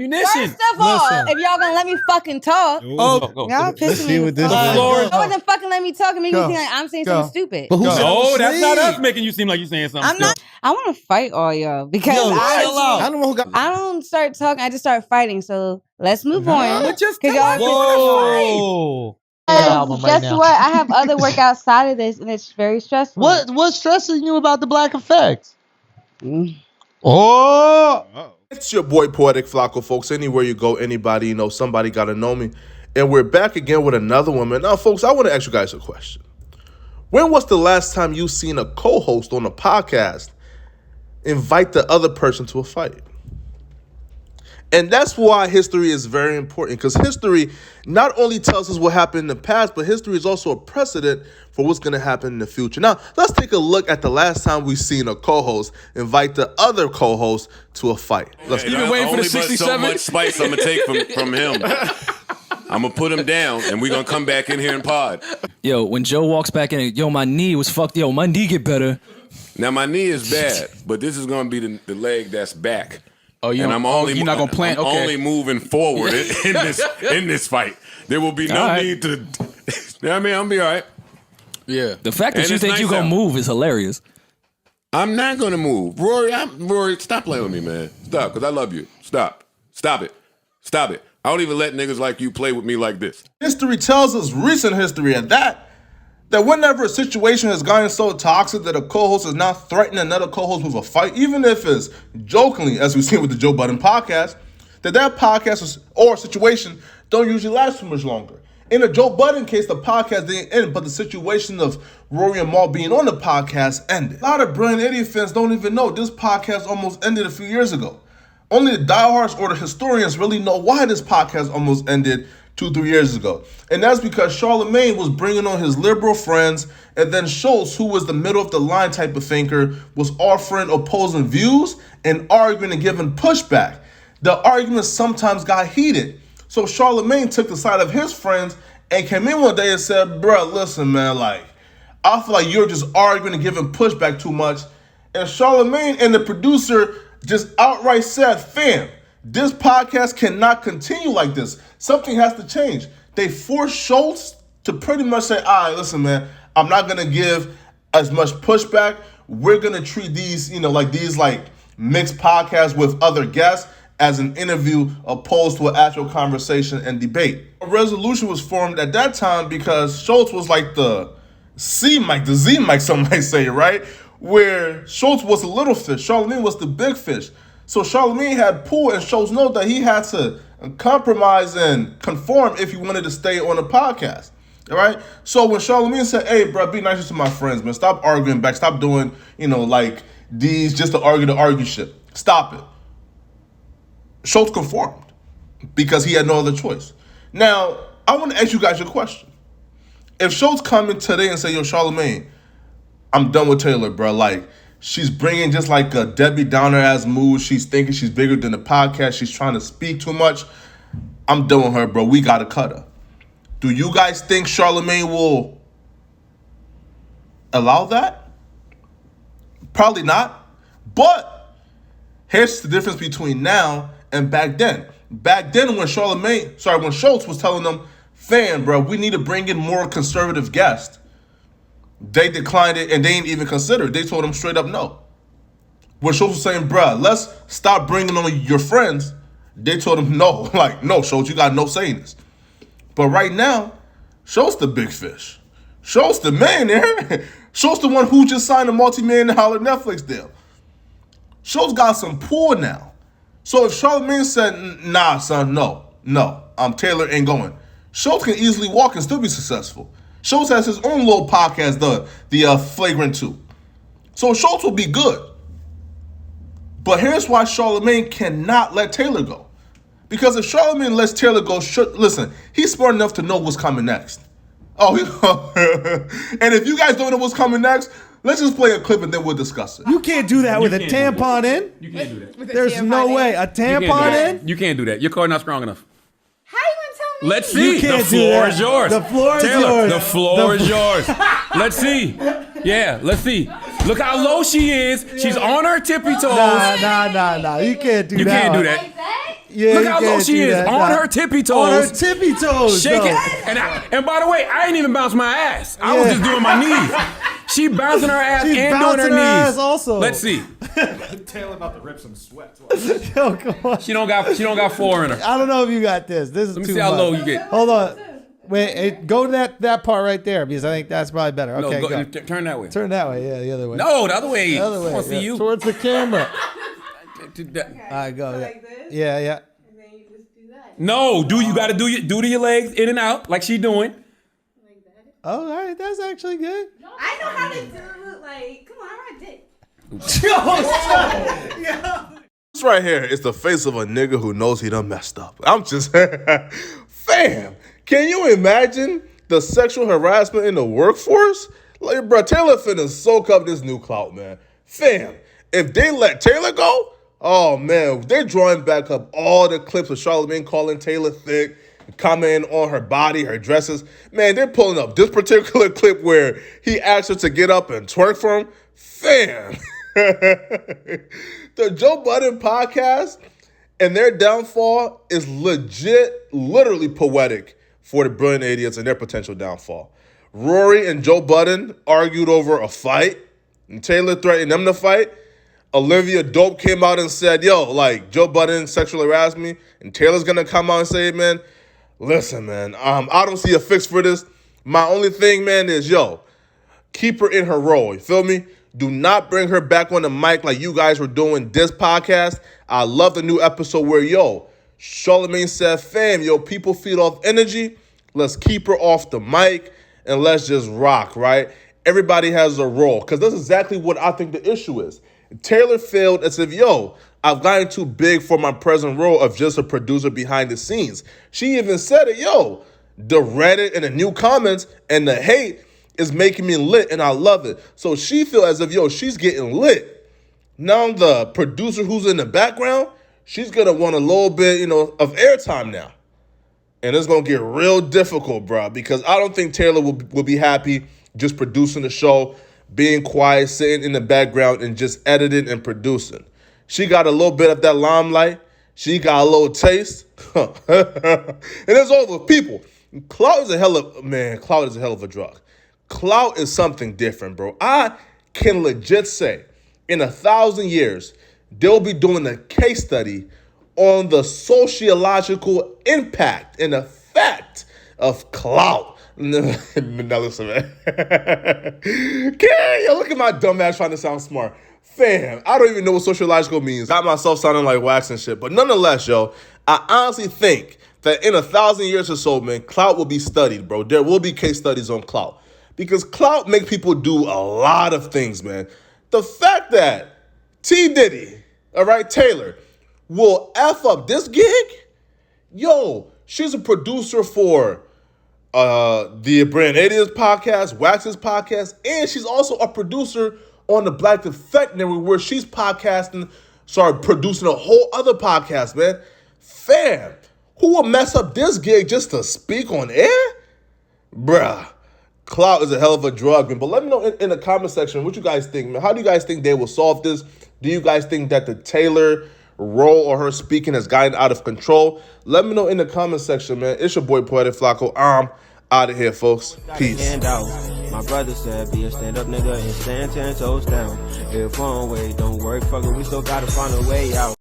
Munitions. First of all, if y'all gonna let me fucking talk, y'all pissing me the fuck off. Y'all wasn't fucking let me talk and make me seem like I'm saying something stupid. But no, that's not us making you seem like you're saying something. I'm not. I want to fight all y'all because I don't start talking. I just start fighting. So let's move on. But just y'all. Guess what? I have other work outside of this, and it's very stressful. What's stressing you about the Black Effects? It's your boy Poetic Flacco, folks. Anywhere you go, anybody you know, somebody gotta know me. And we're back again with another woman. Now, folks, I want to ask you guys a question. When was the last time you seen a co-host on a podcast invite the other person to a fight? And that's why history is very important, because history not only tells us what happened in the past, but history is also a precedent for what's going to happen in the future. Now, let's take a look at the last time we've seen a co-host invite the other co-host to a fight. Let's You've been waiting for the 67? So much spice I'm going to take from him. I'm going to put him down, and we're going to come back in here and pod. Yo, when Joe walks back in, yo, my knee was fucked. Yo, my knee get better. Now, my knee is bad, but this is going to be the leg that's back. Oh, you're not gonna plant. I'm only moving forward in this fight. There will be no need to. You know what I mean? I'm be all right. Yeah. The fact that you think you're gonna move is hilarious. I'm not gonna move, Rory. Stop playing with me, man. Stop, because I love you. Stop it. I don't even let niggas like you play with me like this. History tells us, recent history at that whenever a situation has gotten so toxic that a co-host is now threatening another co-host with a fight, even if it's jokingly, as we've seen with the Joe Budden podcast, that podcast or situation don't usually last too much longer. In the Joe Budden case, the podcast didn't end, but the situation of Rory and Mal being on the podcast ended. A lot of Brilliant Idiot fans don't even know this podcast almost ended a few years ago. Only the diehards or the historians really know why this podcast almost ended 2-3 years ago. And that's because Charlemagne was bringing on his liberal friends, and then Shulz, who was the middle of the line type of thinker, was offering opposing views and arguing and giving pushback. The arguments sometimes got heated. So Charlemagne took the side of his friends and came in one day and said, bruh, listen, man, I feel like you're just arguing and giving pushback too much. And Charlemagne and the producer just outright said, fam, this podcast cannot continue like this. Something has to change. They forced Shulz to pretty much say, all right, listen, man, I'm not going to give as much pushback. We're going to treat these, like mixed podcasts with other guests as an interview opposed to an actual conversation and debate. A resolution was formed at that time because Shulz was like the Z mic, some might say, right? Where Shulz was the little fish, Charlemagne was the big fish. So Charlemagne had pull, and Shulz know that he had to compromise and conform if he wanted to stay on the podcast. All right. So when Charlemagne said, "Hey, bro, be nicer to my friends, man. Stop arguing back. Stop doing, like these just to argue shit. Stop it." Shulz conformed because he had no other choice. Now, I want to ask you guys a question. If Shulz come in today and say, "Yo, Charlemagne, I'm done with Taylor, bro. She's bringing just like a Debbie Downer ass mood. She's thinking she's bigger than the podcast. She's trying to speak too much. I'm done with her, bro. We got to cut her." Do you guys think Charlemagne will allow that? Probably not. But here's the difference between now and back then. Back then when Shulz was telling them, fam, bro, we need to bring in more conservative guests. They declined it, and they didn't even consider it. They told him straight up no. When Shulz was saying, bruh, let's stop bringing on your friends, they told him no. No, Shulz, you got no say in this. But right now, Shulz the big fish. Shulz the man there. Shulz the one who just signed a multi-million-dollar Netflix deal. Shulz got some pull now. So if Charlemagne said, nah, son, no, Taylor ain't going, Shulz can easily walk and still be successful. Shulz has his own little podcast, the Flagrant 2. So Shulz will be good. But here's why Charlemagne cannot let Taylor go. Because if Charlemagne lets Taylor go, listen, he's smart enough to know what's coming next. And if you guys don't know what's coming next, let's just play a clip and then we'll discuss it. You can't do that with a tampon in. You can't do that. There's no way. A tampon in? You can't do that. Your card not strong enough. How you gonna tell me? Let's see. You can't the floor is yours. The floor is Taylor, yours. The floor is yours. Let's see. Yeah, let's see. Look how low she is. She's on her tippy toes. Nah. You can't do that. You can't do that. Yeah, Look you how low can't she do is. that, On nah. her tippy toes. On her tippy toes. Shaking. though. And by the way, I ain't even bounce my ass. I was just doing my knees. She bouncing her ass She's and doing bouncing her her knees. ass also. Let's see. Taylor about to rip some sweat. Yo, come on. She don't got 4 in her. I don't know if you got this. This is Let me too see how much. low you get. Hold on. Wait, go to that part right there because I think that's probably better. Okay, No, go. Turn that way. Turn that way. Yeah, the other way. No, the other way. The other way. I want to see yeah. you. Towards the camera. All Okay. right, go. So Yeah. like this, Yeah, yeah. and then you just do that. No, you got to do to your legs in and out like she doing. Like that. Oh, all right. That's actually good. I know how to do like, come on, I ride dick. This right here is the face of a nigga who knows he done messed up. I'm just, fam, can you imagine the sexual harassment in the workforce? Like, bro, Taylor finna soak up this new clout, man. Fam, if they let Taylor go, oh man, they're drawing back up all the clips of Charlamagne calling Taylor thick, commenting on her body, her dresses. Man, they're pulling up this particular clip where he asked her to get up and twerk for him. Fam. The Joe Budden podcast and their downfall is legit, literally poetic for the brilliant idiots and their potential downfall. Rory and Joe Budden argued over a fight, and Taylor threatened them to fight. Olivia Dope came out and said, yo, like, Joe Budden sexually harassed me, and Taylor's gonna come out and say, man, listen, man, I don't see a fix for this. My only thing, man, is, yo, keep her in her role, you feel me? Do not bring her back on the mic like you guys were doing this podcast. I love the new episode where, yo, Charlamagne said, fam, yo, people feed off energy. Let's keep her off the mic and let's just rock, right? Everybody has a role because that's exactly what I think the issue is. Taylor failed as if, yo, I've gotten too big for my present role of just a producer behind the scenes. She even said it, yo, the Reddit and the new comments and the hate is making me lit, and I love it. So she feel as if, yo, she's getting lit. Now the producer who's in the background, she's going to want a little bit, of airtime now. And it's going to get real difficult, bro, because I don't think Taylor will be happy just producing the show, being quiet, sitting in the background, and just editing and producing. She got a little bit of that limelight. She got a little taste. And it's over. People, clout is a hell of a drug. Clout is something different, bro. I can legit say in 1,000 years, they'll be doing a case study on the sociological impact and effect of clout. Now listen, man. Yo, look at my dumb ass trying to sound smart. Fam, I don't even know what sociological means. Got myself sounding like wax and shit. But nonetheless, yo, I honestly think that in 1,000 years or so, man, clout will be studied, bro. There will be case studies on clout. Because clout make people do a lot of things, man. The fact that T. Diddy, all right, Taylor, will F up this gig? Yo, she's a producer for the Brand Idiots podcast, Wax's podcast, and she's also a producer on the Black Effect Network where she's producing a whole other podcast, man. Fam, who will mess up this gig just to speak on air? Bruh. Clout is a hell of a drug, man. But let me know in the comment section what you guys think, man. How do you guys think they will solve this? Do you guys think that the Taylor role or her speaking has gotten out of control? Let me know in the comment section, man. It's your boy, Poetic Flacco. I'm out of here, folks. Peace. My brother said, be a stand-up nigga and stand 10 toes down. If one way don't work, fuck it, we still gotta find a way out.